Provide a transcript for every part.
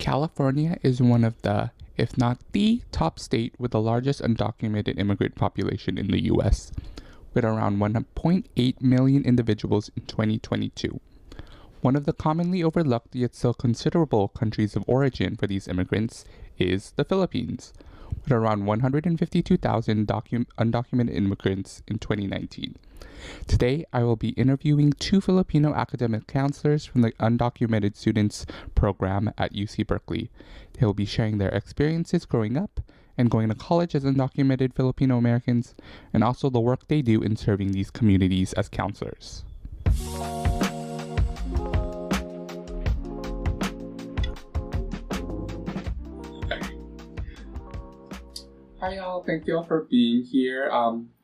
California is one of the, if not the top state with the largest undocumented immigrant population in the US, with around 1.8 million individuals in 2022. One of the commonly overlooked yet still considerable countries of origin for these immigrants is the Philippines, with around 152,000 undocumented immigrants in 2019. Today, I will be interviewing two Filipino academic counselors from the Undocumented Students program at UC Berkeley. They will be sharing their experiences growing up and going to college as undocumented Filipino Americans, and also the work they do in serving these communities as counselors. Hi y'all, thank you all for being here.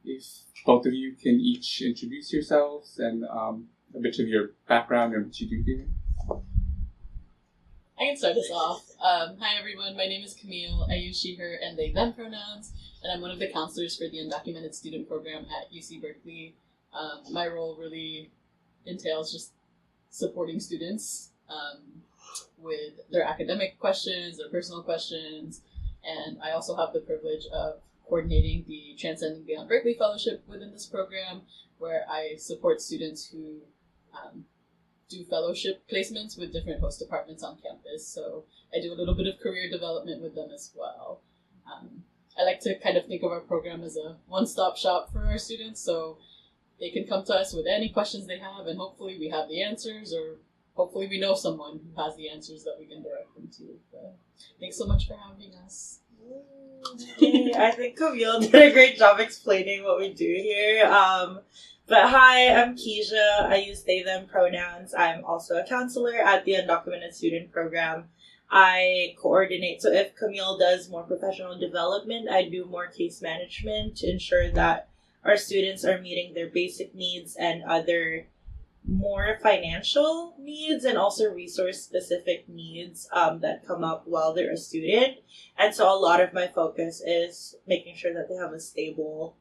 If both of you can each introduce yourselves and a bit of your background and what you do here. I can start us off. Hi everyone, my name is Camille. I use she, her, and they, them pronouns, and I'm one of the counselors for the Undocumented Student Program at UC Berkeley. My role really entails just supporting students with their academic questions, their personal questions, and I also have the privilege of coordinating the Transcending Beyond Berkeley Fellowship within this program, where I support students who do fellowship placements with different host departments on campus. So I do a little bit of career development with them as well. I like to kind of think of our program as a one-stop shop for our students, so they can come to us with any questions they have, and hopefully we have the answers, or hopefully we know someone who has the answers that we can direct them to. But thanks so much for having us. Yay, I think Camille did a great job explaining what we do here. But hi, I'm Keisha. I use they, them pronouns. I'm also a counselor at the Undocumented Student Program. I coordinate, so if Camille does more professional development, I do more case management to ensure that our students are meeting their basic needs and other more financial needs and also resource-specific needs that come up while they're a student. And so a lot of my focus is making sure that they have a stable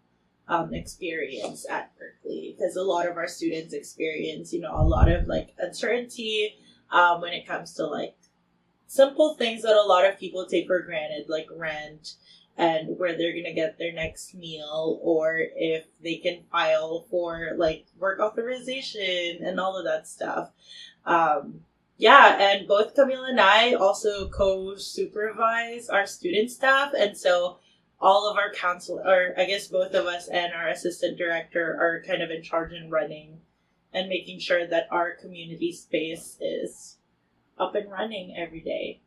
experience at Berkeley, because a lot of our students experience, a lot of uncertainty when it comes to simple things that a lot of people take for granted, like rent and where they're gonna get their next meal, or if they can file for work authorization and all of that stuff. And both Camille and I also co-supervise our student staff, and so all of our both of us and our assistant director are kind of in charge in running and making sure that our community space is up and running every day.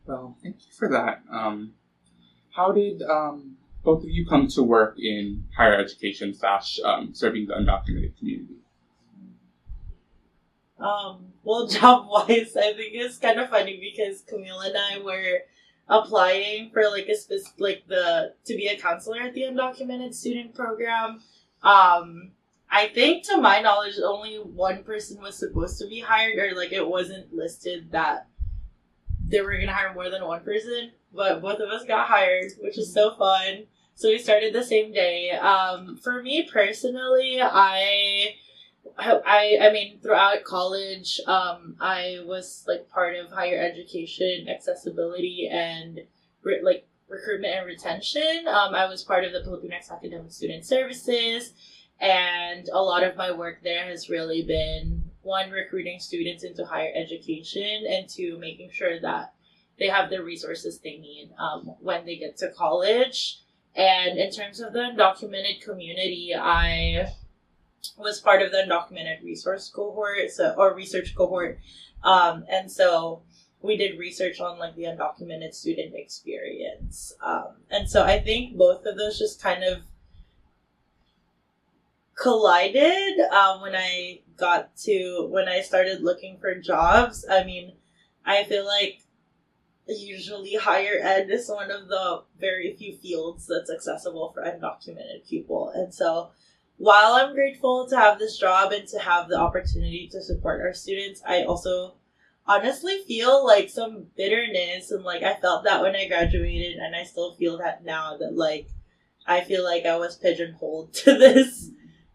Well, thank you for that. How did both of you come to work in higher education / serving the undocumented community? Well, job-wise, I think it's kind of funny because Camille and I were applying for to be a counselor at the Undocumented Student Program. I think, to my knowledge, only one person was supposed to be hired, or it wasn't listed that they were going to hire more than one person, but both of us got hired, which is so fun. So we started the same day. For me personally, I mean, throughout college, I was part of higher education accessibility and recruitment and retention. I was part of the Philippines Academic Student Services, and a lot of my work there has really been, one, recruiting students into higher education, and two, making sure that they have the resources they need when they get to college. And in terms of the undocumented community, I was part of the undocumented resource cohort, research cohort. And so we did research on the undocumented student experience. And so I think both of those just kind of collided when I started looking for jobs. I mean, I feel usually higher ed is one of the very few fields that's accessible for undocumented people. And so while I'm grateful to have this job and to have the opportunity to support our students, I also honestly feel some bitterness, and I felt that when I graduated, and I still feel that now, that I feel I was pigeonholed to this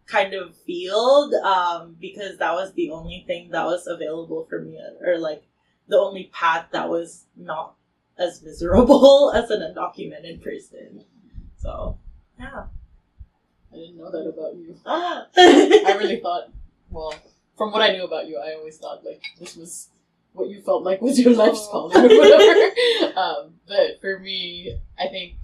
kind of field because that was the only thing that was available for me, or the only path that was not as miserable as an undocumented person. So, yeah. I didn't know that about you. Ah. I really thought, well, from what I knew about you, I always thought, like, this was what you felt like was your life's calling or whatever. But for me, I think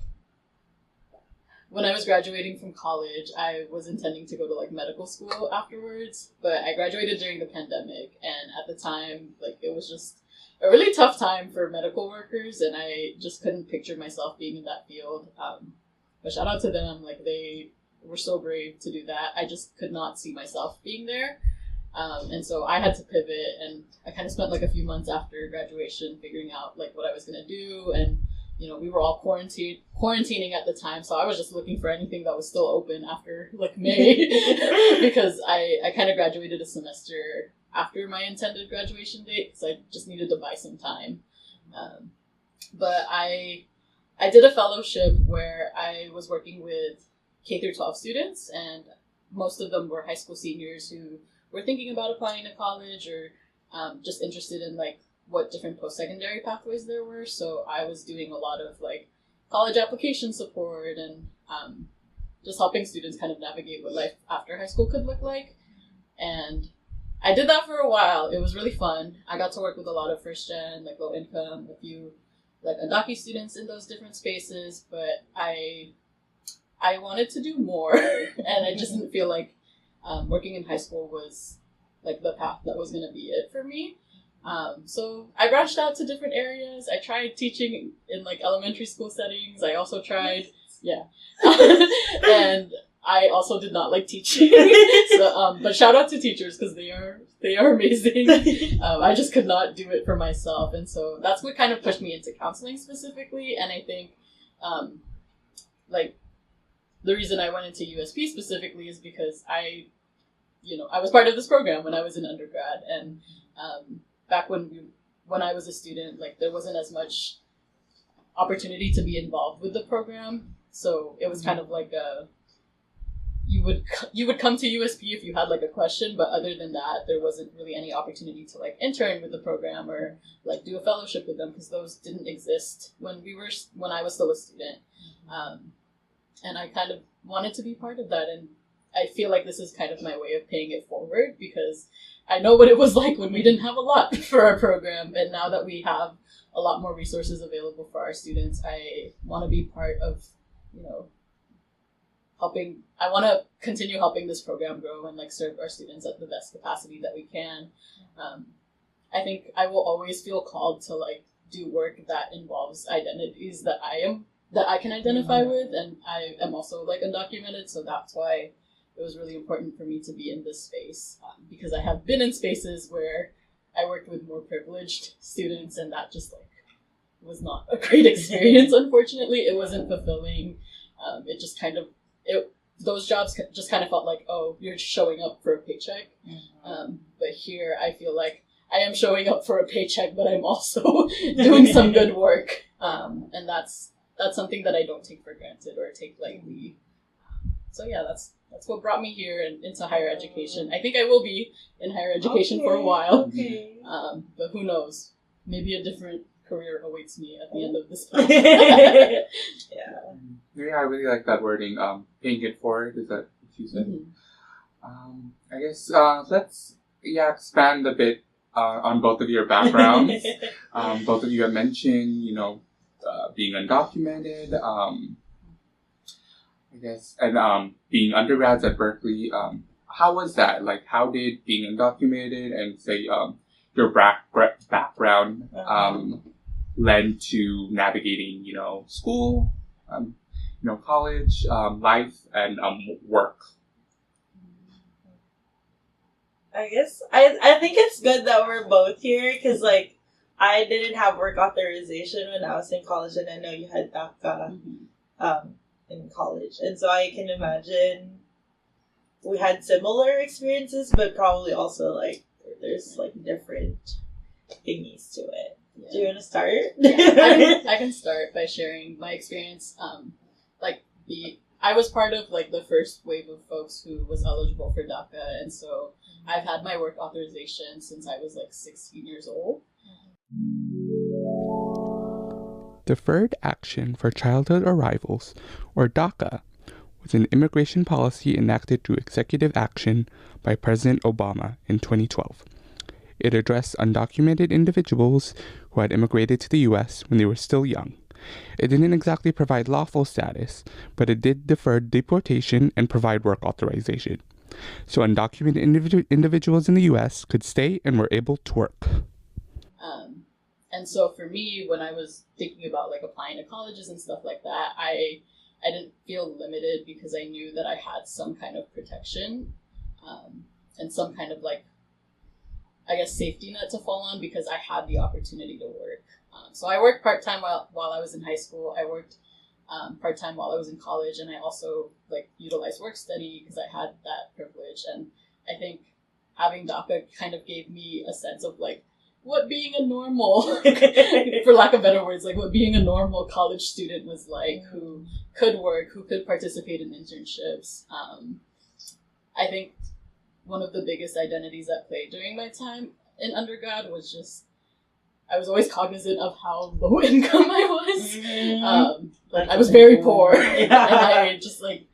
when I was graduating from college, I was intending to go to, like, medical school afterwards, but I graduated during the pandemic, and at the time, like, it was just a really tough time for medical workers, and I just couldn't picture myself being in that field. But shout out to them, like, they were so brave to do that. I just could not see myself being there. And so I had to pivot, and I kind of spent like a few months after graduation figuring out like what I was going to do. And, you know, we were all quarantining at the time. So I was just looking for anything that was still open after like May because I kind of graduated a semester after my intended graduation date because I just needed to buy some time. But I did a fellowship where I was working with K through 12 students, and most of them were high school seniors who were thinking about applying to college or just interested in like what different post-secondary pathways there were. So I was doing a lot of like college application support and just helping students kind of navigate what life after high school could look like. And I did that for a while. It was really fun. I got to work with a lot of first gen, like low income, a few like undocumented students in those different spaces, but I wanted to do more and I just didn't feel like working in high school was like the path that was going to be it for me. So I branched out to different areas. I tried teaching in like elementary school settings. I also tried, and I also did not like teaching. So, but shout out to teachers because they are amazing. I just could not do it for myself, and so that's what kind of pushed me into counseling specifically. And I think, like, the reason I went into USP specifically is because I was part of this program when I was in undergrad, and back when I was a student, like there wasn't as much opportunity to be involved with the program, so it was kind of like you would come to USP if you had like a question, but other than that, there wasn't really any opportunity to like intern with the program or like do a fellowship with them because those didn't exist when I was still a student, and I kind of wanted to be part of that, and I feel like this is kind of my way of paying it forward because I know what it was like when we didn't have a lot for our program, and now that we have a lot more resources available for our students, I want to be part of, helping. I want to continue helping this program grow and like serve our students at the best capacity that we can. I think I will always feel called to like do work that involves identities that I can identify with, and I am also like undocumented, so that's why it was really important for me to be in this space, because I have been in spaces where I worked with more privileged students, and that just like was not a great experience. Unfortunately, it wasn't fulfilling. It just kind of those jobs just kind of felt like, oh, you're showing up for a paycheck. But here, I feel like I am showing up for a paycheck, but I'm also doing some good work, and that's something that I don't take for granted or take lightly. So yeah, that's what brought me here and into higher education. I think I will be in higher education for a while. But who knows? Maybe a different career awaits me at the end of this path. Yeah, I really like that wording, paying it forward. Is that what you said? Mm-hmm. I guess let's expand a bit on both of your backgrounds. Both of you have mentioned, being undocumented, I guess, and being undergrads at Berkeley. How was that? Like, how did being undocumented and say your background lend to navigating, school, college, life, and work? I guess I think it's good that we're both here because like I didn't have work authorization when I was in college, and I know you had DACA in college, and so I can imagine we had similar experiences, but probably also like there's like different thingies to it. Yeah. Do you want to start? Yeah, I can start by sharing my experience. I was part of like the first wave of folks who was eligible for DACA, and so I've had my work authorization since I was like 16 years old. Deferred Action for Childhood Arrivals, or DACA, was an immigration policy enacted through executive action by President Obama in 2012. It addressed undocumented individuals who had immigrated to the U.S. when they were still young. It didn't exactly provide lawful status, but it did defer deportation and provide work authorization. So undocumented individuals in the U.S. could stay and were able to work. And so for me, when I was thinking about like applying to colleges and stuff like that, I didn't feel limited because I knew that I had some kind of protection and some kind of like, I guess, safety net to fall on because I had the opportunity to work. So I worked part-time while I was in high school. I worked part-time while I was in college, and I also like utilized work study because I had that privilege. And I think having DACA kind of gave me a sense of like what being a normal, for lack of better words, like what being a normal college student was like, who could work, who could participate in internships. I think one of the biggest identities at play during my time in undergrad was just, I was always cognizant of how low income I was. Like I was very poor. And I just like,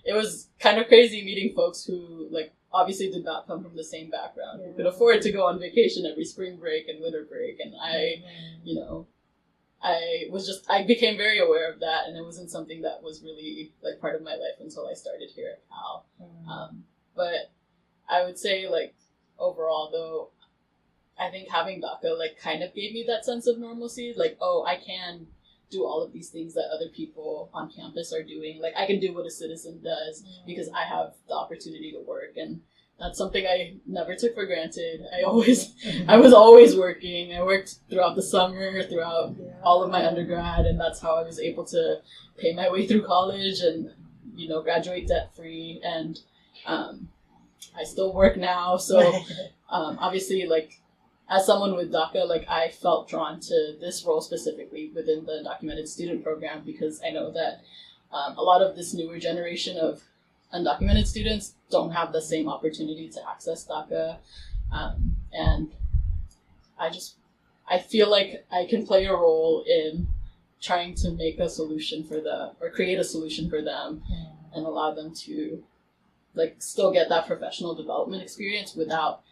it was kind of crazy meeting folks who like obviously did not come from the same background, who could afford to go on vacation every spring break and winter break. And I, you know, I became very aware of that, and it wasn't something that was really like part of my life until I started here at Cal. But I would say like overall though, I think having DACA like kind of gave me that sense of normalcy. Like, oh, I can do all of these things that other people on campus are doing. Like I can do what a citizen does because I have the opportunity to work. And that's something I never took for granted. I was always working. I worked throughout the summer, throughout all of my undergrad, and that's how I was able to pay my way through college and, you know, graduate debt-free. And I still work now. So obviously, like, as someone with DACA, like, I felt drawn to this role specifically within the undocumented student program because I know that a lot of this newer generation of undocumented students don't have the same opportunity to access DACA. And I feel like I can play a role in trying to make a solution for them or create a solution for them and allow them to like still get that professional development experience without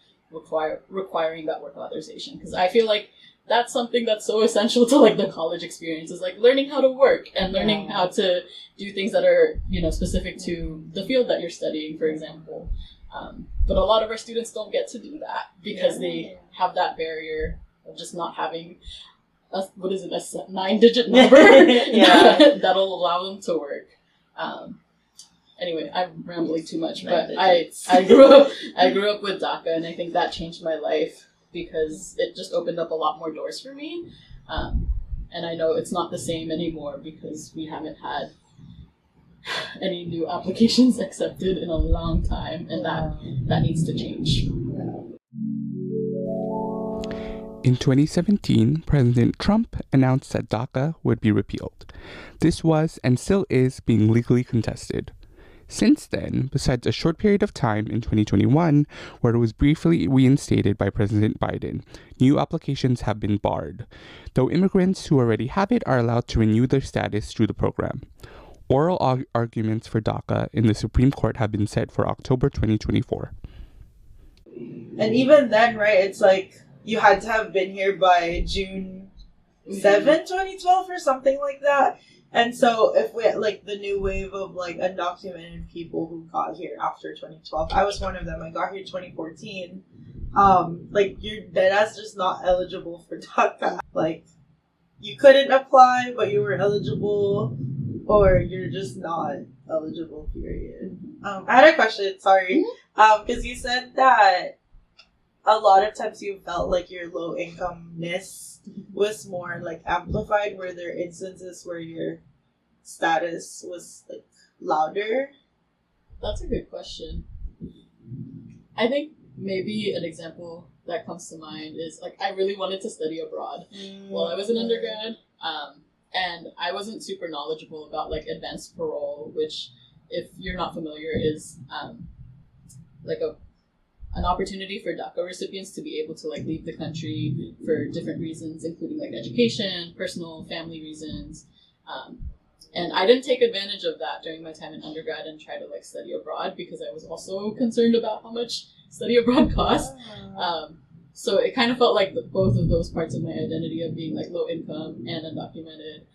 requiring that work authorization. Because I feel like that's something that's so essential to like the college experience is like learning how to work and learning how to do things that are, you know, specific to the field that you're studying, for example. But a lot of our students don't get to do that because they have that barrier of just not having a 9-digit number that'll allow them to work. Anyway, I'm rambling too much, but I grew up with DACA, and I think that changed my life because it just opened up a lot more doors for me. And I know it's not the same anymore because we haven't had any new applications accepted in a long time, and that needs to change. In 2017, President Trump announced that DACA would be repealed. This was, and still is, being legally contested. Since then, besides a short period of time in 2021, where it was briefly reinstated by President Biden, new applications have been barred, though immigrants who already have it are allowed to renew their status through the program. Oral arguments for DACA in the Supreme Court have been set for October 2024. And even then, right, it's like you had to have been here by June 7, 2012 or something like that. And so if we like the new wave of like undocumented people who got here after 2012, I was one of them. I got here 2014. Like you're dead ass just not eligible for DACA. Like you couldn't apply, but you were eligible, or you're just not eligible, period. I had a question, sorry. Because you said that a lot of times you felt like your low income-ness was more like amplified. Were there instances where your status was like louder? That's a good question. I think maybe an example that comes to mind is like I really wanted to study abroad while I was an undergrad, and I wasn't super knowledgeable about like advanced parole, which, if you're not familiar, is like an opportunity for DACA recipients to be able to like leave the country for different reasons, including like education, personal, family reasons. And I didn't take advantage of that during my time in undergrad and try to like study abroad because I was also concerned about how much study abroad costs. So it kind of felt like both of those parts of my identity of being like low income and undocumented,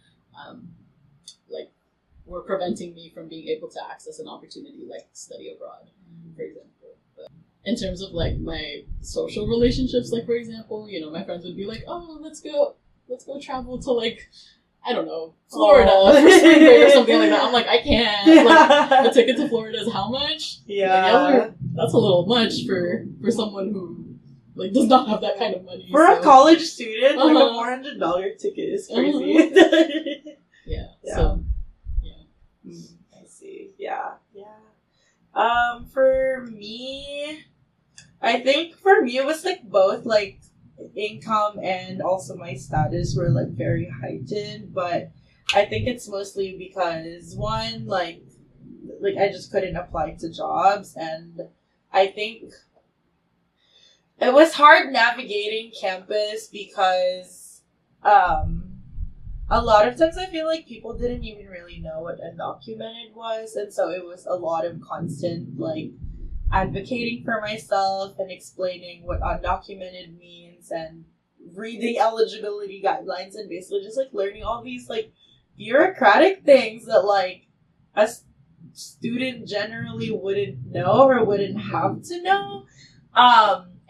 like were preventing me from being able to access an opportunity like study abroad, for example. But in terms of like my social relationships, like for example, you know, my friends would be like, "Oh, let's go travel to like, I don't know, Florida for spring break or something like that." I'm like, I can't. Like, the ticket to Florida is how much? Yeah. That's a little much for someone who like does not have that kind of money. For a college student, like a $400 ticket is crazy. Yeah. Yeah. So, yeah. I see. Yeah. For me, I think for me it was like both like income and also my status were like very heightened, but I think it's mostly because one, like I just couldn't apply to jobs, and I think it was hard navigating campus because a lot of times I feel like people didn't even really know what undocumented was, and so it was a lot of constant like advocating for myself and explaining what undocumented means and reading eligibility guidelines and basically just like learning all these like bureaucratic things that like a student generally wouldn't know or wouldn't have to know.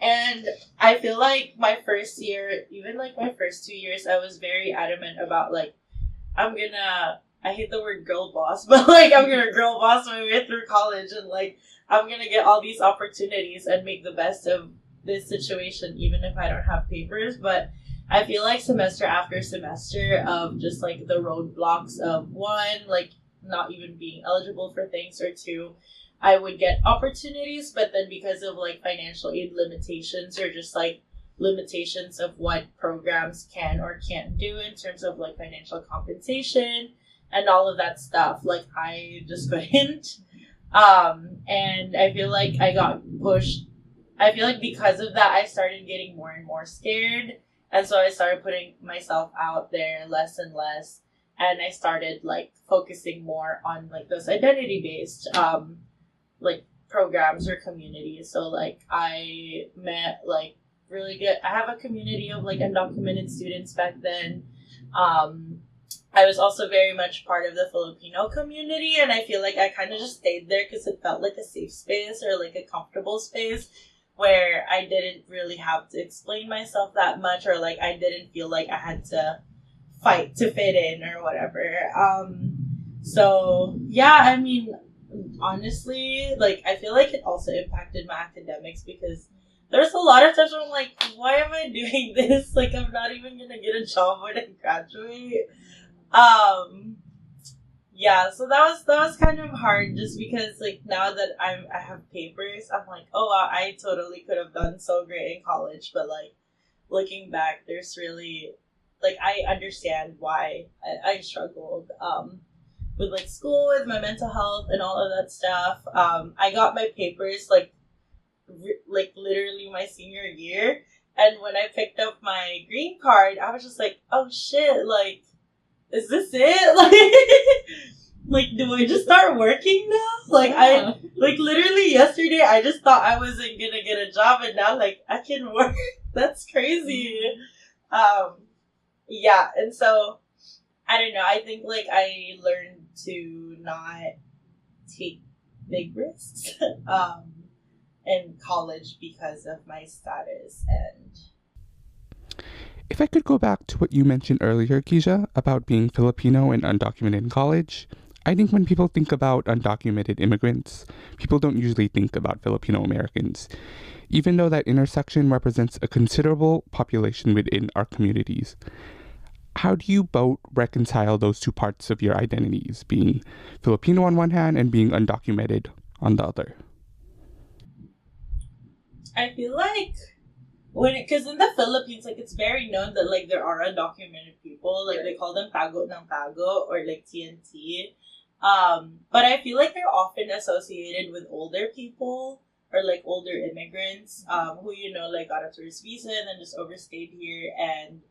And I feel like my first year, even like my first 2 years, I was very adamant about like, I hate the word girl boss, but like I'm gonna girl boss my way through college and like I'm gonna get all these opportunities and make the best of this situation even if I don't have papers. But I feel like semester after semester of just like the roadblocks of one, like not even being eligible for things, or two, I would get opportunities, but then because of like financial aid limitations or just like limitations of what programs can or can't do in terms of like financial compensation and all of that stuff, like I just couldn't. And I feel like I got pushed. I feel like because of that, I started getting more and more scared. And so I started putting myself out there less and less. And I started like focusing more on like those identity based, like programs or communities. So like I met like really good, I have a community of like undocumented students back then. I was also very much part of the Filipino community, and I feel like I kind of just stayed there because it felt like a safe space or like a comfortable space where I didn't really have to explain myself that much, or like I didn't feel like I had to fight to fit in or whatever. So yeah, I mean, honestly, like I feel like it also impacted my academics because there's a lot of times where I'm like, why am I doing this? Like I'm not even gonna get a job when I graduate. Yeah, so that was kind of hard just because like now that I have papers, I'm like, oh wow, I totally could have done so great in college, but like looking back, there's really like I understand why I struggled with like school, with my mental health and all of that stuff. I got my papers like literally my senior year, and when I picked up my green card, I was just like, oh shit, like is this it? Like, do I just start working now? Like, yeah. Like, literally yesterday, I just thought I wasn't gonna get a job, and now, like, I can work. That's crazy. Yeah, and so, I don't know, I think, like, I learned to not take big risks, in college because of my status, and if I could go back to what you mentioned earlier, Keisha, about being Filipino and undocumented in college, I think when people think about undocumented immigrants, people don't usually think about Filipino Americans, even though that intersection represents a considerable population within our communities. How do you both reconcile those two parts of your identities, being Filipino on one hand and being undocumented on the other? I feel like because in the Philippines, like, it's very known that, like, there are undocumented people. Like, they call them tago ng tago or, like, TNT. But I feel like they're often associated with older people. or like older immigrants who, you know, like got a tourist visa and then just overstayed here. And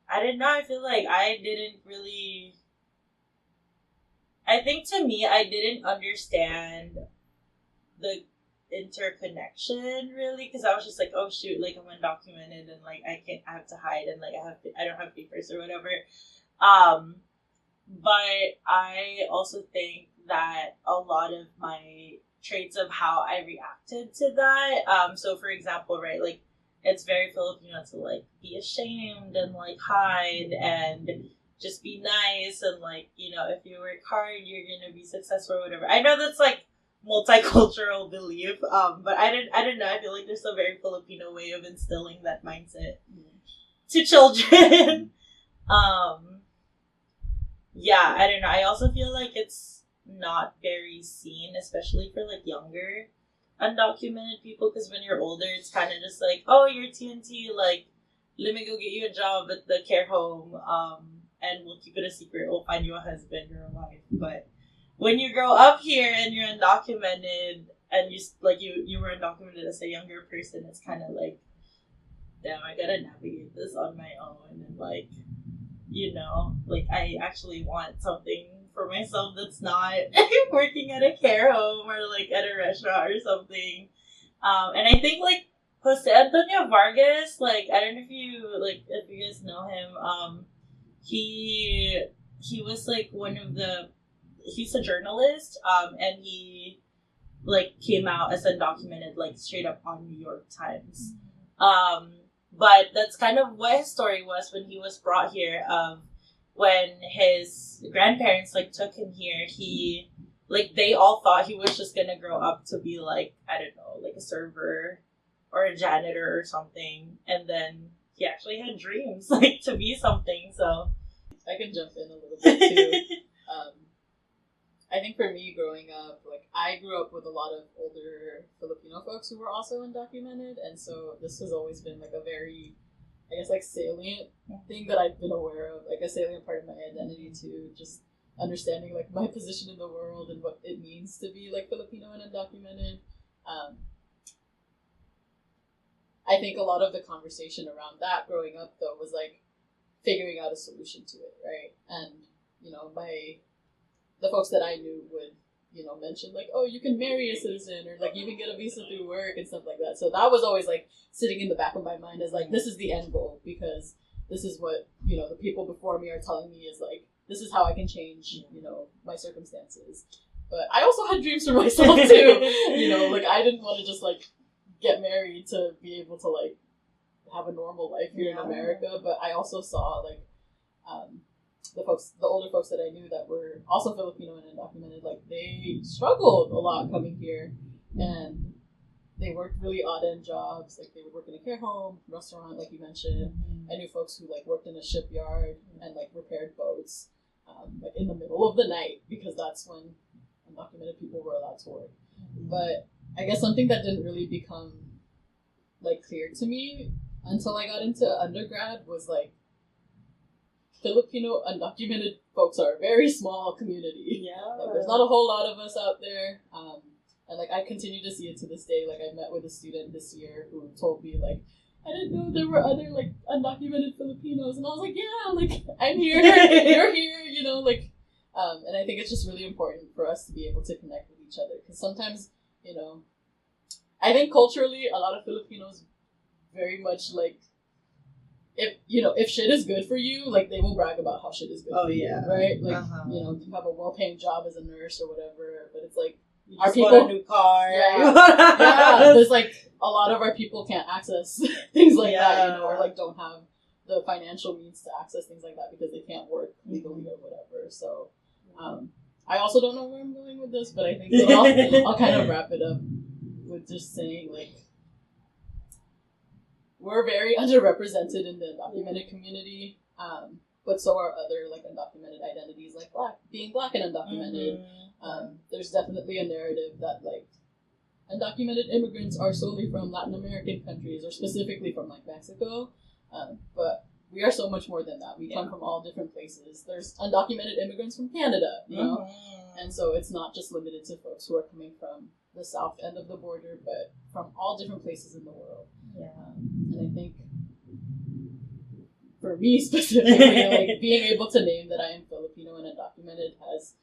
I don't know, I feel like I think to me, I didn't understand the interconnection really, because I was just like, oh shoot, like I'm undocumented and like I have to hide and like I don't have papers or whatever. But I also think that a lot of my traits of how I reacted to that, so for example, right, like it's very Filipino to like be ashamed and like hide and just be nice and like, you know, if you work hard you're gonna be successful or whatever. I know that's like multicultural belief, but I don't know, I feel like there's a very Filipino way of instilling that mindset to children. Yeah, I don't know, I also feel like it's not very seen, especially for like younger undocumented people, because when you're older it's kind of just like, oh, you're TNT, like let me go get you a job at the care home, and we'll keep it a secret, we'll find you a husband or a wife. But when you grow up here and you're undocumented and you were undocumented as a younger person, it's kind of like, damn, I gotta navigate this on my own. And like, you know, like I actually want something for myself that's not working at a care home or like at a restaurant or something. And I think like Jose Antonio Vargas, like I don't know if you guys know him. He was like he's a journalist, and he like came out as undocumented, like straight up on New York Times. But that's kind of what his story was when he was brought here. When his grandparents like took him here, he like they all thought he was just gonna grow up to be like, I don't know, like a server or a janitor or something, and then he actually had dreams like to be something. So I can jump in a little bit too. I think for me growing up, like I grew up with a lot of older Filipino folks who were also undocumented, and so this has always been like a very, I guess, like salient thing that I've been aware of, like a salient part of my identity too, just understanding like my position in the world and what it means to be like Filipino and undocumented. I think a lot of the conversation around that growing up though was like figuring out a solution to it, right? And you know, the folks that I knew would, you know, mention like, oh, you can marry a citizen, or like you can get a visa through work and stuff like that. So that was always like sitting in the back of my mind as like, this is the end goal, because this is what, you know, the people before me are telling me is like, this is how I can change, you know, my circumstances. But I also had dreams for myself too. You know, like I didn't want to just like get married to be able to like have a normal life here in America. But I also saw like, the older folks that I knew that were also Filipino and undocumented, like they struggled a lot coming here, and they worked really odd end jobs. Like they would work in a care home, restaurant, like you mentioned. I knew folks who like worked in a shipyard and like repaired boats, like in the middle of the night, because that's when undocumented people were allowed to work. But I guess something that didn't really become like clear to me until I got into undergrad was like, Filipino undocumented folks are a very small community. Yeah. Like, there's not a whole lot of us out there. And like I continue to see it to this day. Like I met with a student this year who told me like, I didn't know there were other like undocumented Filipinos, and I was like, yeah, like I'm here, you're here, you know, like, and I think it's just really important for us to be able to connect with each other, because sometimes, you know, I think culturally a lot of Filipinos very much like, if shit is good for you, like they will brag about how shit is good for you, right? Like, you know, you have a well-paying job as a nurse or whatever, but it's like, our people bought a new car. Yeah, there's like a lot of our people can't access things like that, you know, or like don't have the financial means to access things like that because they can't work legally or whatever. So, I also don't know where I'm going with this, but I think that I'll kind of wrap it up with just saying like, we're very underrepresented in the undocumented community, but so are other like undocumented identities, like being black and undocumented. There's definitely a narrative that like undocumented immigrants are solely from Latin American countries, or specifically from like Mexico. But we are so much more than that. We come from all different places. There's undocumented immigrants from Canada, you know? And so it's not just limited to folks who are coming from the south end of the border, but from all different places in the world. And I think for me specifically, like being able to name that I am Filipino and undocumented has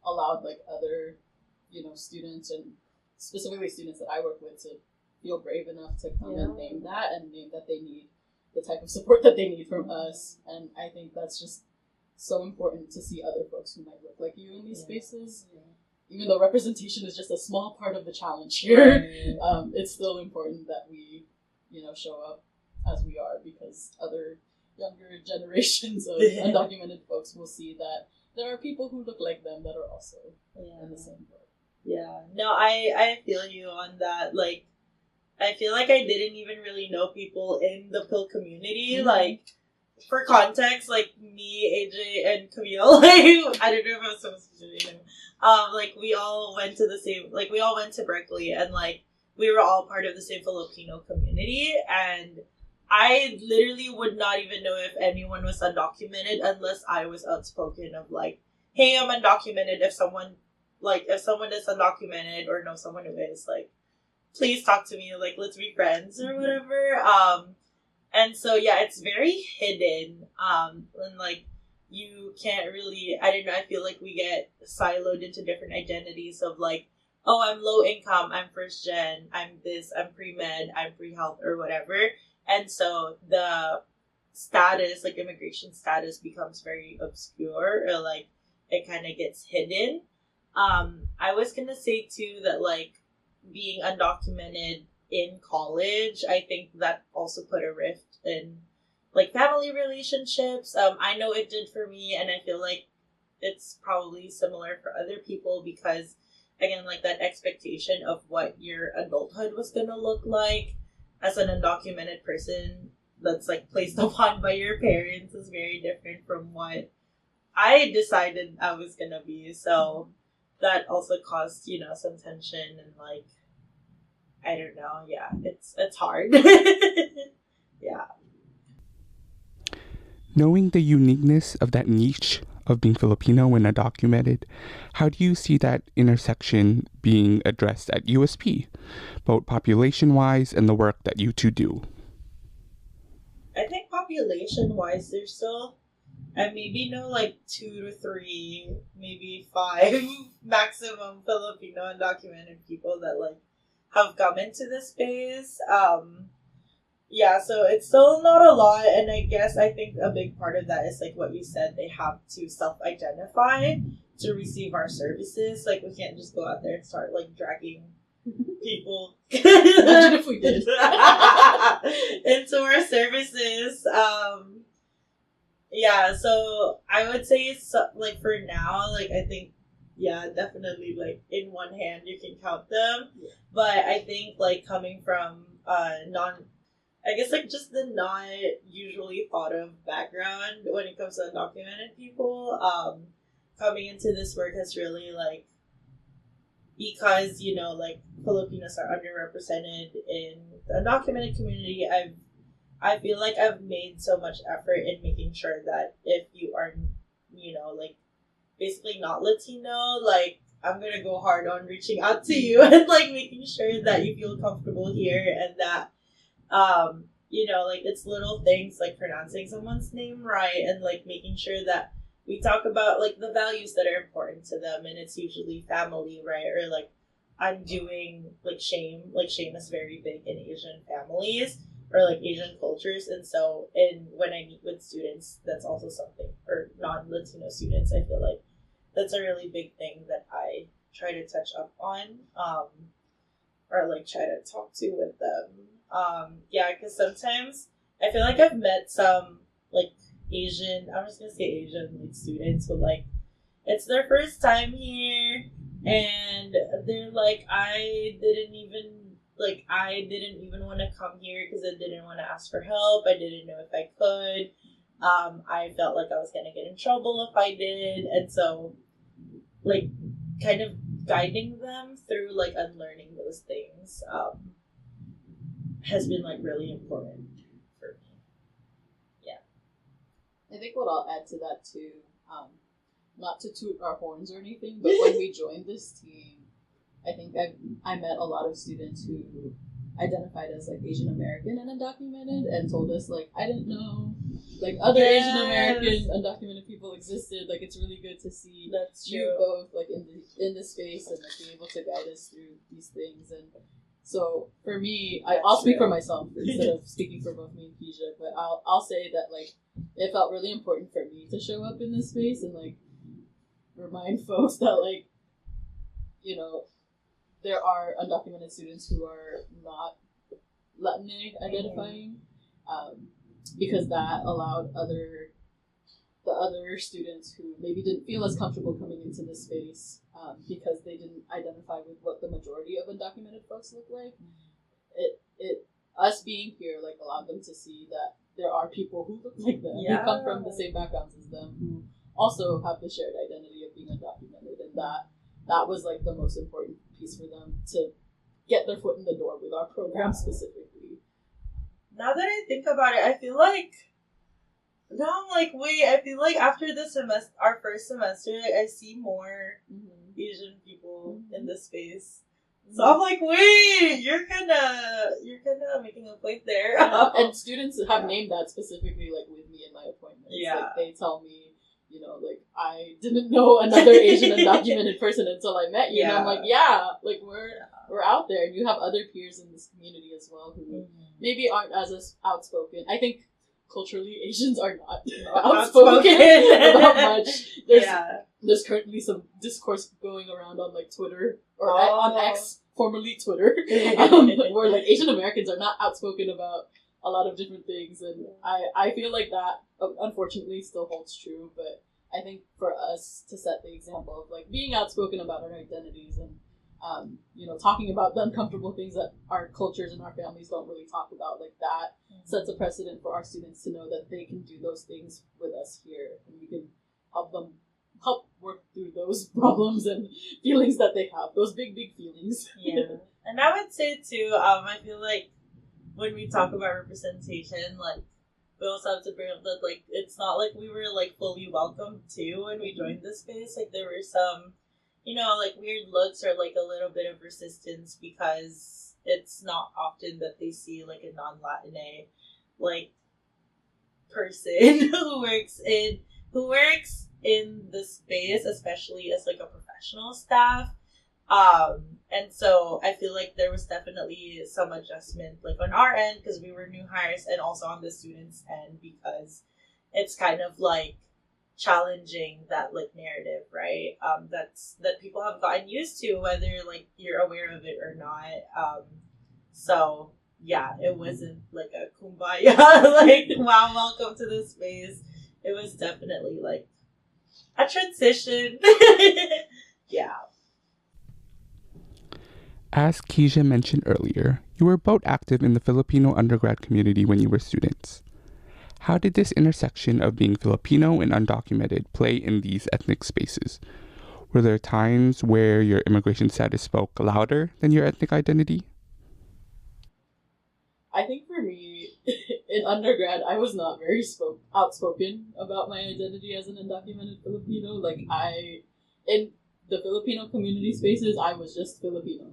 allowed like other, you know, students and specifically students that I work with to feel brave enough to come and name that and name that they need the type of support that they need from us. And I think that's just so important to see other folks who might look like you in these spaces. Even though representation is just a small part of the challenge here, it's still important that we, you know, show up as we are, because other younger generations of undocumented folks will see that there are people who look like them that are also in the same boat. Yeah. No, I feel you on that. Like, I feel like I didn't even really know people in the PIL community. Like, for context, like me, AJ, and Camille, like, I don't know if I'm supposed to say them. Like, we all went to Berkeley, and like, we were all part of the same Filipino community, and I literally would not even know if anyone was undocumented unless I was outspoken of like, hey, I'm undocumented. If someone is undocumented or know someone who is, like, please talk to me, like, let's be friends or whatever. And so, yeah, it's very hidden. And like, you can't really, I don't know, I feel like we get siloed into different identities of like, oh, I'm low income, I'm first gen, I'm this, I'm pre-med, I'm pre-health or whatever. And so the status, like immigration status, becomes very obscure, or like it kind of gets hidden. I was gonna say too that like being undocumented in college, I think that also put a rift in like family relationships. I know it did for me, and I feel like it's probably similar for other people, because again, like that expectation of what your adulthood was gonna look like as an undocumented person that's like placed upon by your parents is very different from what I decided I was gonna be. So that also caused, you know, some tension, and like, I don't know, yeah, it's hard. Yeah. Knowing the uniqueness of that niche of being Filipino and undocumented, how do you see that intersection being addressed at USP, both population-wise and the work that you two do? I think population-wise, there's still, I maybe know like 2 to 3, maybe 5 maximum Filipino undocumented people that like have come into this space. Yeah, so it's still not a lot, and I think a big part of that is like what you said, they have to self-identify to receive our services. Like, we can't just go out there and start like dragging people Imagine if we did. into our services. Yeah, so I would say it's like for now, like I think, yeah, definitely like in one hand you can count them, but I think like coming from I guess like just the not usually thought of background when it comes to undocumented people, coming into this work has really like, because, you know, like Filipinos are underrepresented in the undocumented community, I feel like I've made so much effort in making sure that if you are, you know, like basically not Latino, like I'm gonna go hard on reaching out to you and like making sure that you feel comfortable here, and that you know, like it's little things like pronouncing someone's name right, and like making sure that we talk about like the values that are important to them, and it's usually family, right? Or like undoing like shame. Like shame is very big in Asian families or like Asian cultures, and so when I meet with students, that's also something, or non-Latino students, I feel like that's a really big thing that I try to touch up on, or like try to talk to with them. Yeah, because sometimes I feel like I've met some like Asian, I'm just gonna say Asian like students who like it's their first time here, and they're like, I didn't even want to come here because I didn't want to ask for help. I didn't know if I could. I felt like I was gonna get in trouble if I did, and so like kind of guiding them through like unlearning those things has been like really important for me. Yeah. think what I'll add to that too, not to toot our horns or anything, but when we joined this team, I think I met a lot of students who identified as like Asian American and undocumented, and told us like, I didn't know like other Asian American undocumented people existed. Like, it's really good to see you both like in this space and like being able to guide us through these things. And so for me, I'll speak for myself instead of speaking for both me and Keisha, but I'll say that like it felt really important for me to show up in this space and like remind folks that like, you know, there are undocumented students who are not Latinx identifying, because that allowed the other students who maybe didn't feel as comfortable coming into this space because they didn't identify with what the majority of undocumented folks look like. Us being here like allowed them to see that there are people who look like them, who come from the same backgrounds as them, who also have the shared identity of being undocumented, and that was like the most important piece for them to get their foot in the door with our program specifically. Now that I think about it, I feel like now I'm like, wait, I feel like after the semester, our first semester, like, I see more Asian people in this space. So I'm like, wait, you're kinda making a point there. And students have named that specifically like with me in my appointments. Yeah. Like, they tell me, you know, like, I didn't know another Asian undocumented person until I met you. And I'm like, like we're out there, and you have other peers in this community as well who maybe aren't as outspoken. I think culturally Asians are not outspoken about much. There's currently some discourse going around on like Twitter or on X, formerly Twitter, where like Asian Americans are not outspoken about a lot of different things, and I feel like that unfortunately still holds true. But I think for us to set the example of like being outspoken about our identities and you know, talking about the uncomfortable things that our cultures and our families don't really talk about, like that sets a precedent for our students to know that they can do those things with us here, and we can help work through those problems and feelings that they have, those big feelings. And I would say too, I feel like when we talk about representation, like, we also have to bring up that, like, it's not like we were, like, fully welcomed, too, when we joined this space. Like, there were some, you know, like, weird looks or, like, a little bit of resistance because it's not often that they see, like, a non-Latina, like, person who works in the space, especially as, like, a professional staff. And so I feel like there was definitely some adjustment, like, on our end, because we were new hires, and also on the students' end, because it's kind of, like, challenging that, like, narrative, right? That people have gotten used to, whether, like, you're aware of it or not. So, yeah, it wasn't, like, a kumbaya, like, wow, welcome to this space. It was definitely, like, a transition. Yeah. As Keisha mentioned earlier, you were both active in the Filipino undergrad community when you were students. How did this intersection of being Filipino and undocumented play in these ethnic spaces? Were there times where your immigration status spoke louder than your ethnic identity? I think for me, in undergrad, I was not very outspoken about my identity as an undocumented Filipino. Like, in the Filipino community spaces, I was just Filipino.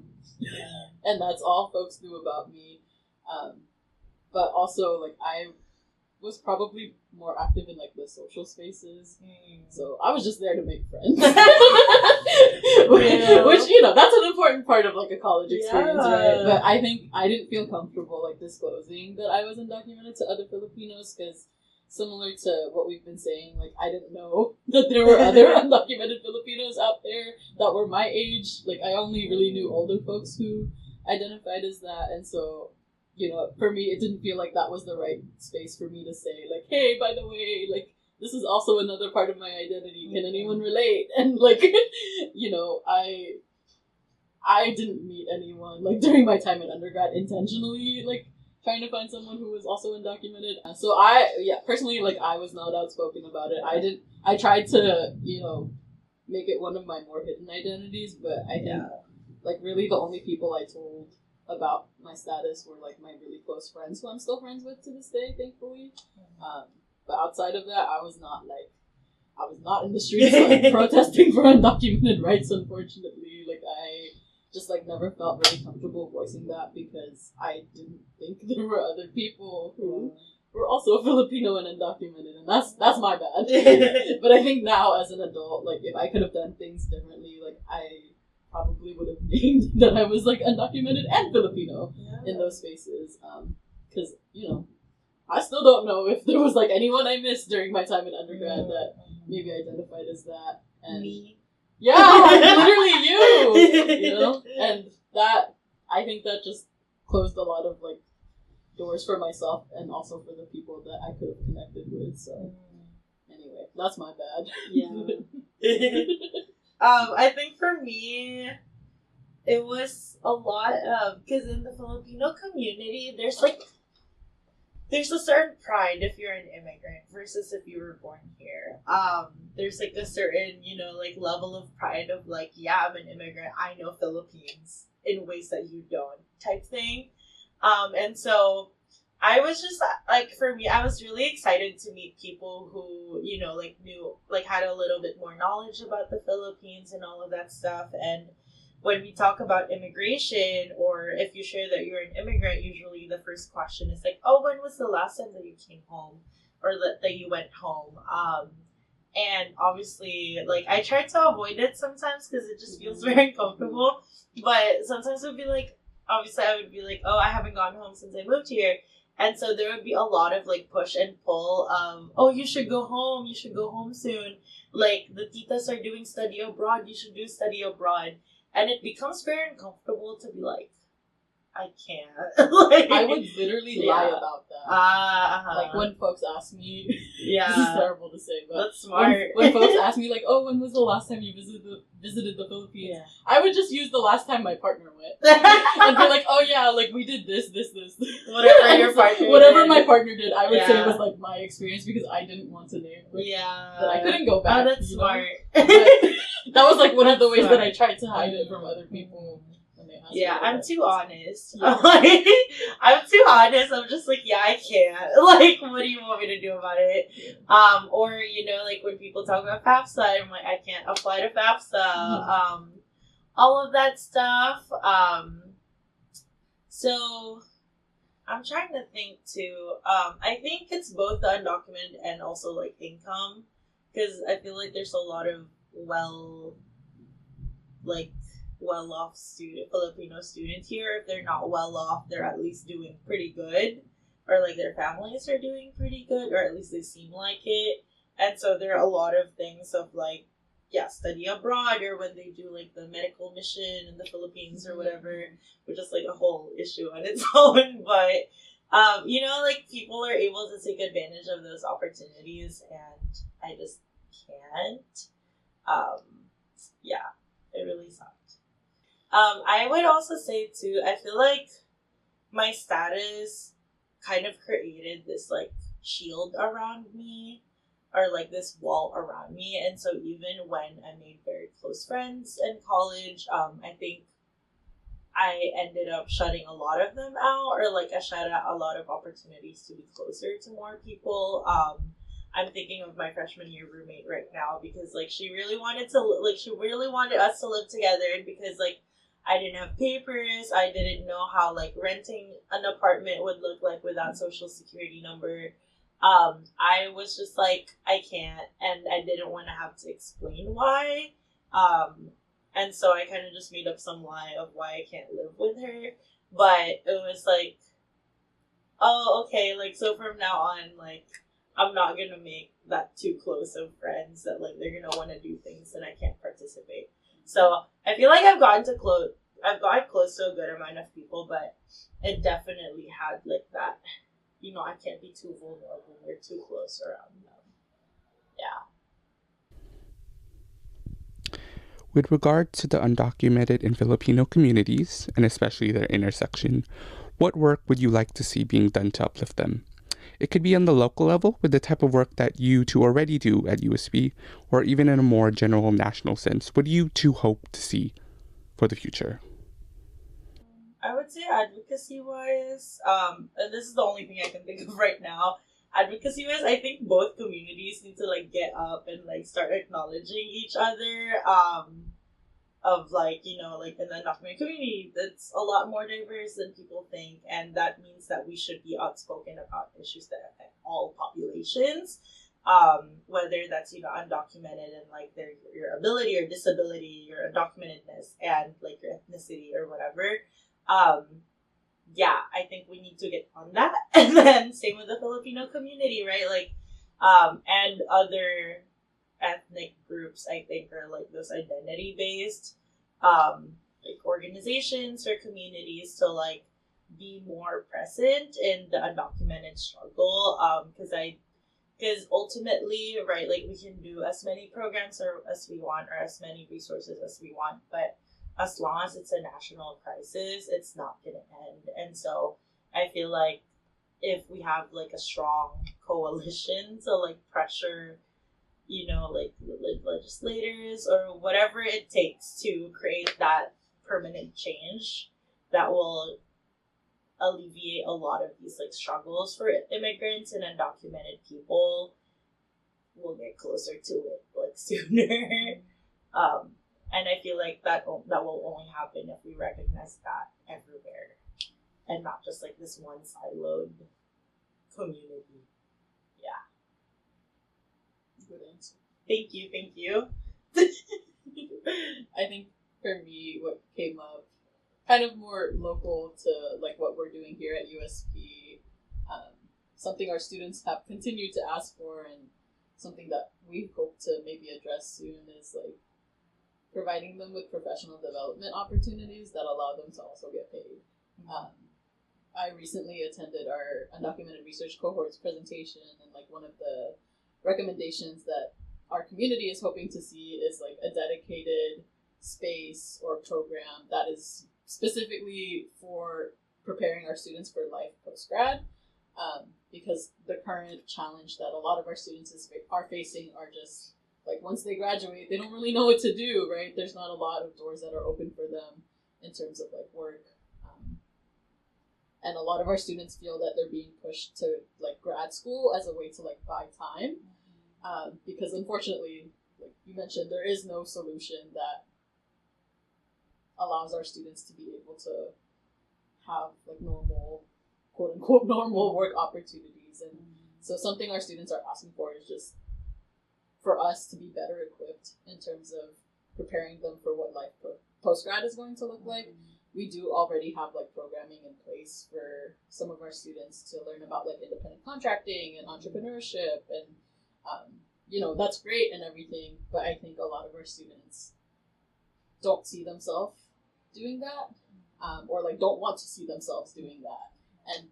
And that's all folks knew about me. But also, like, I was probably more active in, like, the social spaces. So I was just there to make friends. Which, you know, that's an important part of, like, a college experience, right? But I think I didn't feel comfortable, like, disclosing that I was undocumented to other Filipinos, because similar to what we've been saying, like, I didn't know that there were other undocumented Filipinos out there that were my age. Like, I only really knew older folks who identified as that, and so, you know, for me, it didn't feel like that was the right space for me to say, like, hey, by the way, like, this is also another part of my identity. Can anyone relate? And, like, you know, I didn't meet anyone, like, during my time in undergrad intentionally, like, trying to find someone who was also undocumented. So personally, like, I was not outspoken about it. I tried to, you know, make it one of my more hidden identities, but I think, like, really the only people I told about my status were, like, my really close friends, who I'm still friends with to this day, thankfully. But outside of that, I was not in the streets like protesting for undocumented rights, unfortunately. Like I just like never felt very comfortable voicing that because I didn't think there were other people who were also Filipino and undocumented, and that's my bad. But I think now as an adult, like if I could have done things differently, like I probably would have named that I was like undocumented and Filipino in those spaces. Because I still don't know if there was like anyone I missed during my time in undergrad that maybe identified as that. And me. Yeah, like, literally you. And that, I think that just closed a lot of like doors for myself and also for the people that I could have connected with. So anyway, that's my bad. Yeah. I think for me, it was a lot of, because in the Filipino community, there's a certain pride if you're an immigrant versus if you were born here. There's like a certain, like level of pride of like, yeah, I'm an immigrant. I know Philippines in ways that you don't type thing. And so I was just like, for me, I was really excited to meet people who, like knew, like had a little bit more knowledge about the Philippines and all of that stuff. And when we talk about immigration, or if you share that you're an immigrant, usually the first question is like, oh, when was the last time that you came home or that you went home? And obviously, like, I try to avoid it sometimes because it just feels very uncomfortable. But sometimes it would be like, obviously, I would be like, oh, I haven't gone home since I moved here. And so there would be a lot of, like, push and pull of, oh, you should go home. You should go home soon. Like, the titas are doing study abroad. You should do study abroad. And it becomes very uncomfortable to be like, I can't. Like, I would literally lie about that. Like when folks ask me, this is terrible to say, but that's smart. When folks ask me like, oh, when was the last time you visited the Philippines? Yeah. I would just use the last time my partner went. And be like, oh yeah, like we did this. Whatever my partner did, I would say was like my experience because I didn't want to name. Like, that I couldn't go back. Oh, that's smart. That was like one of the ways that I tried to hide it from other people. Yeah, I'm too honest. Yeah. I'm too honest. I'm just like, yeah, I can't. Like, what do you want me to do about it? Or, like when people talk about FAFSA, I'm like, I can't apply to FAFSA. All of that stuff. So I'm trying to think too. I think it's both the undocumented and also like income, because I feel like there's a lot of well-off Filipino students here. If they're not well off, they're at least doing pretty good, or like their families are doing pretty good, or at least they seem like it. And so there are a lot of things of like, study abroad, or when they do like the medical mission in the Philippines or whatever, which is like a whole issue on its own. But like people are able to take advantage of those opportunities, and I just can't. It really sucks. I would also say too, I feel like my status kind of created this like shield around me, or like this wall around me. And so even when I made very close friends in college, I think I ended up shutting a lot of them out, or like I shut out a lot of opportunities to be closer to more people. I'm thinking of my freshman year roommate right now because like she really wanted us to live together, and because like I didn't have papers, I didn't know how like renting an apartment would look like without social security number. I was just like, I can't, and I didn't want to have to explain why. And so I kind of just made up some lie of why I can't live with her. But it was like, oh, okay, like, so from now on, like, I'm not going to make that too close of friends that, like, they're going to want to do things and I can't participate. So I feel like I've gotten close to a good amount of people, but it definitely had, like, that, I can't be too vulnerable or too close around them. Yeah. With regard to the undocumented and Filipino communities, and especially their intersection, what work would you like to see being done to uplift them? It could be on the local level with the type of work that you two already do at USB, or even in a more general national sense. What do you two hope to see for the future? I would say advocacy-wise, and this is the only thing I can think of right now, advocacy wise, I think both communities need to like get up and like start acknowledging each other. Of like, you know, like in the undocumented community, that's a lot more diverse than people think, and that means that we should be outspoken about issues that affect all populations, whether that's, you know, undocumented and like their your ability or disability, your undocumentedness, and like your ethnicity or whatever. Yeah, I think we need to get on that. And then same with the Filipino community, right? Like, and other ethnic groups, I think, are like those identity based, like organizations or communities to like be more present in the undocumented struggle. Because ultimately, right, like we can do as many programs or as we want, or as many resources as we want, but as long as it's a national crisis, it's not going to end. And so I feel like if we have like a strong coalition to like pressure, you know, like legislators or whatever it takes to create that permanent change that will alleviate a lot of these like struggles for immigrants and undocumented people, we'll get closer to it like sooner. And I feel like that will only happen if we recognize that everywhere and not just like this one siloed community. Yeah. Good answer. Thank you. I think for me, what came up kind of more local to like what we're doing here at USP, something our students have continued to ask for, and something that we hope to maybe address soon is like providing them with professional development opportunities that allow them to also get paid. I recently attended our undocumented research cohort's presentation, and like one of the recommendations that our community is hoping to see is like a dedicated space or program that is specifically for preparing our students for life post-grad, because the current challenge that a lot of our students are facing are just like once they graduate, they don't really know what to do, right? There's not a lot of doors that are open for them in terms of like work. And a lot of our students feel that they're being pushed to like grad school as a way to like buy time. Because unfortunately, like you mentioned, there is no solution that allows our students to be able to have like normal, quote unquote, normal work opportunities. And so something our students are asking for is just for us to be better equipped in terms of preparing them for what life post-grad is going to look like. We do already have like programming in place for some of our students to learn about like independent contracting and entrepreneurship, and you know, that's great and everything, but I think a lot of our students don't see themselves doing that, or like don't want to see themselves doing that. And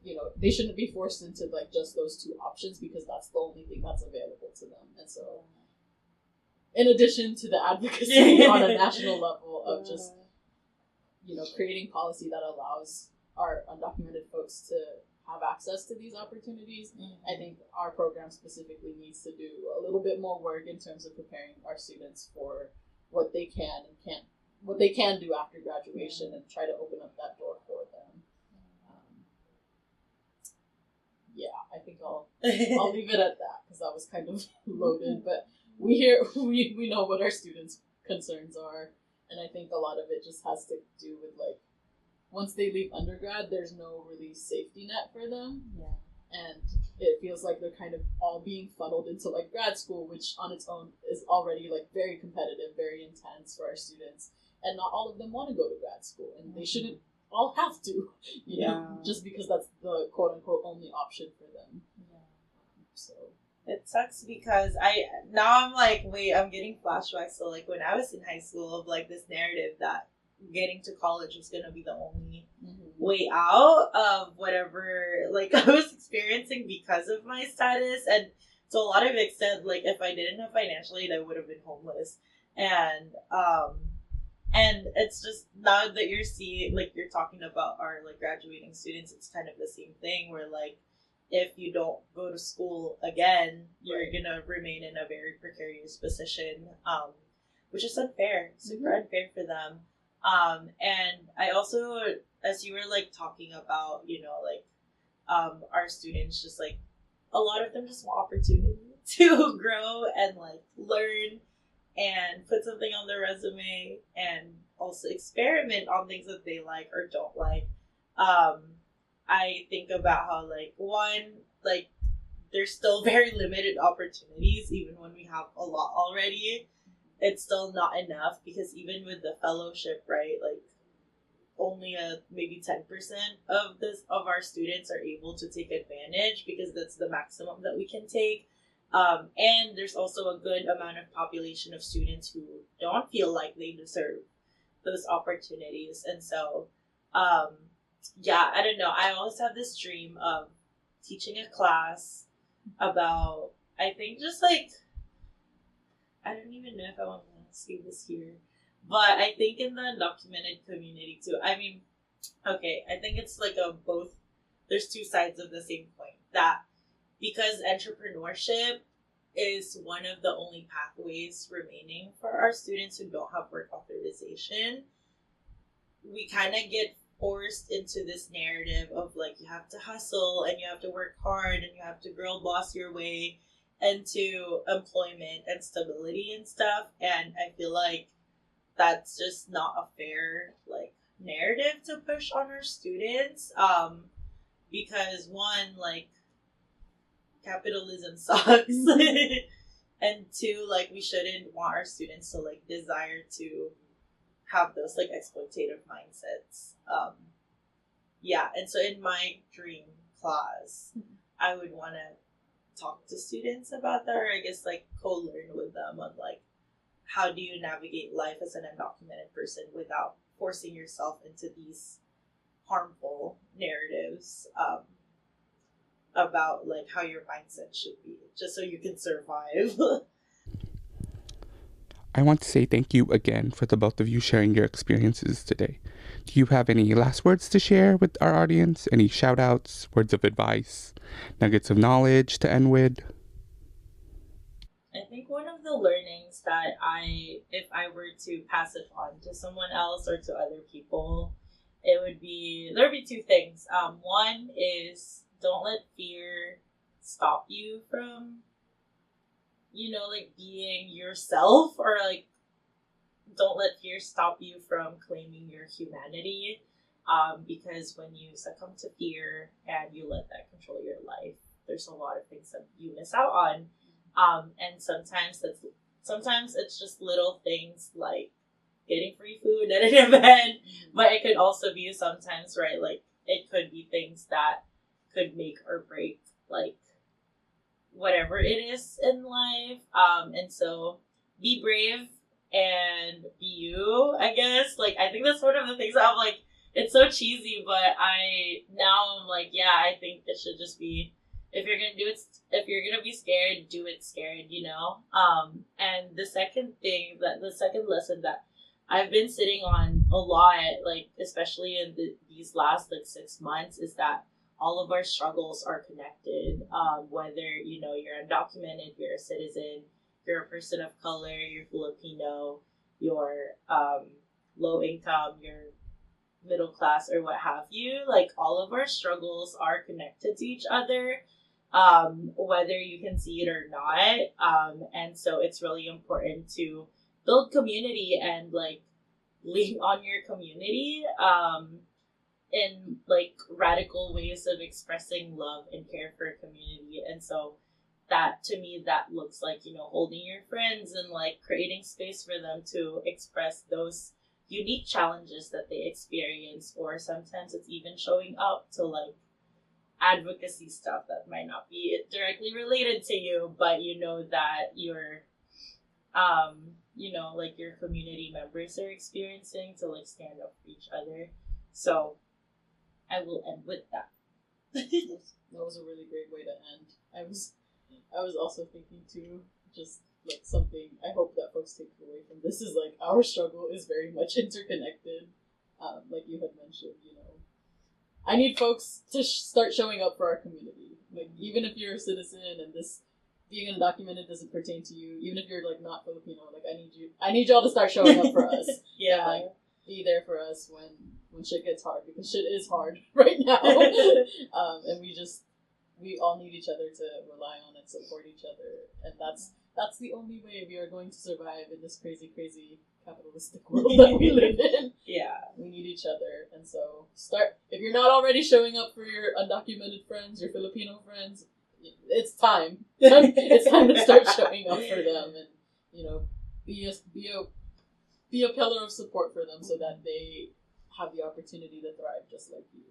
you know, they shouldn't be forced into like just those two options because that's the only thing that's available to them. And so in addition to the advocacy on a national level of just, you know, creating policy that allows our undocumented folks to have access to these opportunities, I think our program specifically needs to do a little bit more work in terms of preparing our students for what they can and can't do after graduation, and try to open up that door for them. Yeah, I think I'll leave it at that because that was kind of loaded. But we know what our students' concerns are, and I think a lot of it just has to do with like once they leave undergrad, there's no really safety net for them. Yeah. And it feels like they're kind of all being funneled into like grad school, which on its own is already like very competitive, very intense for our students. And not all of them want to go to grad school, and they shouldn't all have to, you know, just because that's the quote unquote only option for them. Yeah. So it sucks because I'm like, wait, I'm getting flashbacks. So like when I was in high school of like this narrative that getting to college was gonna be the only way out of whatever like I was experiencing because of my status, and to a lot of extent, like if I didn't have financial aid, I would have been homeless. And it's just now that you're talking about our like graduating students, it's kind of the same thing where like if you don't go to school again, you're gonna remain in a very precarious position, which is unfair, super unfair for them. And I also, as you were like talking about, you know, like our students just like a lot of them just want opportunity to grow and like learn and put something on their resume and also experiment on things that they like or don't like. I think about how like like there's still very limited opportunities even when we have a lot already. It's still not enough because even with the fellowship, right, like only maybe 10% of our students are able to take advantage because that's the maximum that we can take. And there's also a good amount of population of students who don't feel like they deserve those opportunities. And so, yeah, I don't know. I always have this dream of teaching a class about, I think just like, I don't even know if I want to say this here, but I think in the undocumented community too. I mean, okay, I think it's like both, there's two sides of the same coin. That because entrepreneurship is one of the only pathways remaining for our students who don't have work authorization, we kind of get forced into this narrative of like you have to hustle and you have to work hard and you have to girl boss your way into employment and stability and stuff. And I feel like that's just not a fair like narrative to push on our students, because one, like, capitalism sucks, and two, like, we shouldn't want our students to like desire to have those like exploitative mindsets. Yeah, and so in my dream class, I would want to talk to students about that, or I guess like co-learn with them on like how do you navigate life as an undocumented person without forcing yourself into these harmful narratives, about like how your mindset should be, just so you can survive. I want to say thank you again for the both of you sharing your experiences today. Do you have any last words to share with our audience? Any shout outs, words of advice, nuggets of knowledge to end with? I think one of the learnings that if I were to pass it on to someone else or to other people, there'd be two things. One is don't let fear stop you from, like being yourself, or like don't let fear stop you from claiming your humanity. Because when you succumb to fear and you let that control your life, there's a lot of things that you miss out on. And sometimes it's just little things like getting free food at an event, but it could also be sometimes, right, like it could be things that could make or break like whatever it is in life. And so be brave and be you, I guess. Like, I think that's one of the things that I'm like, it's so cheesy, but I'm like, yeah, I think it should just be, if you're gonna be scared, do it scared, And the second lesson that I've been sitting on a lot, like especially in these last like 6 months, is that all of our struggles are connected. Whether you're undocumented, you're a citizen, you're a person of color, you're Filipino, you're low income, you're middle class, or what have you. Like, all of our struggles are connected to each other, whether you can see it or not. And so it's really important to build community and like lean on your community, in like radical ways of expressing love and care for a community. And so that, to me, that looks like, holding your friends and like creating space for them to express those unique challenges that they experience, or sometimes it's even showing up to like advocacy stuff that might not be directly related to you, but that your like your community members are experiencing, to like stand up for each other. So I will end with that. That was a really great way to end. I was also thinking too, just like something I hope that folks take away from this is like our struggle is very much interconnected. Like you had mentioned, I need folks to start showing up for our community. Like, even if you're a citizen and this being undocumented doesn't pertain to you, even if you're like not Filipino, like I need y'all to start showing up for us. Yeah. And, like, be there for us when shit gets hard, because shit is hard right now. And we just we all need each other to rely on and support each other, and that's the only way we are going to survive in this crazy, crazy capitalistic world that we live in. Yeah. We need each other, and so if you're not already showing up for your undocumented friends, your Filipino friends, it's time. It's time to start showing up for them, and be a pillar of support for them so that they have the opportunity to thrive just like you.